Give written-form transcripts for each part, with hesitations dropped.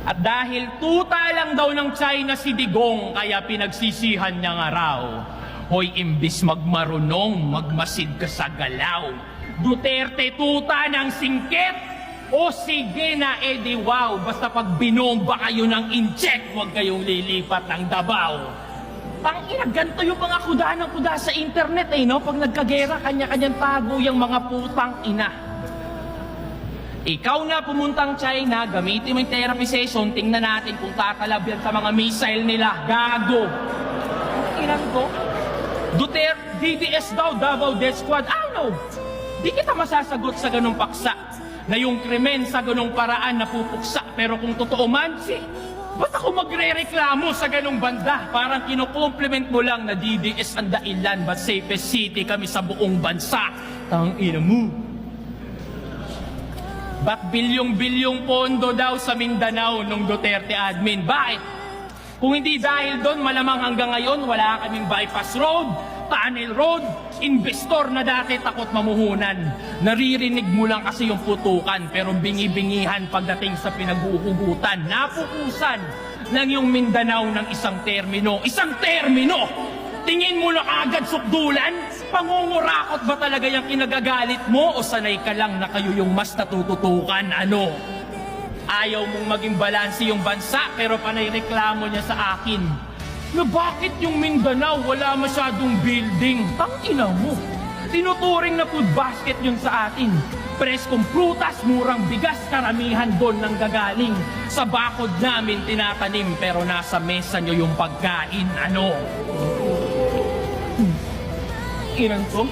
At dahil tuta lang daw ng China si Digong, kaya pinagsisihan niya nga raw. Hoy, imbis magmarunong, magmasid ka sa galaw. Duterte tuta ng singkit. O sige na, edi wow. Basta pag binomba kayo ng incheck, huwag kayong lilipat ng Davao. Tangina, ganito yung mga kuda ng kuda sa internet no? Pag nagkagera, kanya-kanyang tago yung mga putang ina. Ikaw na pumuntang China, gamitin mo yung therapy session, tingnan natin kung tatalab yan sa mga missile nila. Gago! Ilan ko? Duterte, DDS daw, Davao Death Squad. No! Di kita masasagot sa ganung paksa na yung krimen sa ganung paraan napupuksa. Pero kung totoo man, ba't ako magre-reklamo sa ganung banda? Parang kinukompliment mo lang na DDS ang dailan, but safest city kami sa buong bansa. Tangina mo. Ba't bilyong-bilyong pondo daw sa Mindanao nung Duterte admin? Bakit? Kung hindi dahil doon, malamang hanggang ngayon wala kaming bypass road, tunnel road, investor na dati takot mamuhunan. Naririnig mo lang kasi yung putukan, pero bingi-bingihan pagdating sa pinag-uugutan. Napupusan lang yung Mindanao ng isang termino. Isang termino! Tingin mo na agad sukdulan? Pangungurakot ba talaga yung kinagagalit mo o sanay ka lang na kayo yung mas natututukan? Ano? Ayaw mong maging balanse yung bansa pero panay reklamo niya sa akin na bakit yung Mindanao wala masyadong building? Tangina mo! Tinuturing na food basket yun sa atin. Preskong prutas, murang bigas, karamihan doon nang gagaling. Sa bakod namin tinatanim pero nasa mesa nyo yung pagkain. Ano? Iran ko?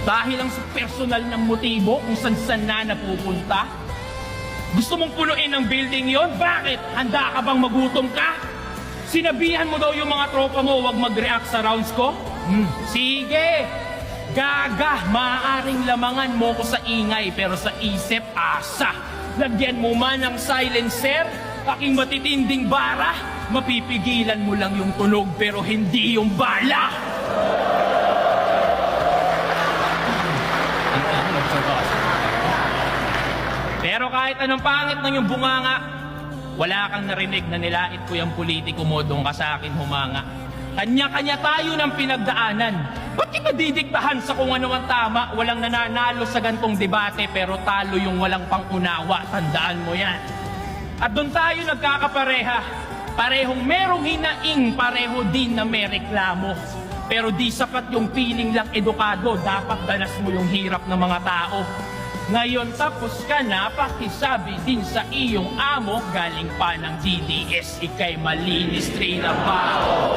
Dahil lang sa personal ng motibo kung saan na napupunta? Gusto mong punuin ang building yon? Bakit? Handa ka bang magutom ka? Sinabihan mo daw yung mga tropa mo wag mag-react sa rounds ko? Sige! Gaga! Maaaring lamangan mo ko sa ingay pero sa isip, asa! Lagyan mo man ng silencer, aking matitinding bara, mapipigilan mo lang yung tunog pero hindi yung bala! Pero kahit anong pangit ng yung bunganga, wala kang narinig na nilait ko yung politiko mo doon ka sa akin humanga. Kanya-kanya tayo ng pinagdaanan. Ba't kita didiktahan sa kung ano ang tama? Walang nananalo sa gantong debate pero talo yung walang pangunawa. Tandaan mo yan. At doon tayo nagkakapareha. Parehong merong hinaing, pareho din na may reklamo. Pero di sapat yung feeling lang edukado. Dapat danas mo yung hirap ng mga tao. Ngayon tapos ka na, pakisabi din sa iyong amo, galing pa ng DDS, ikay malinis train na bao.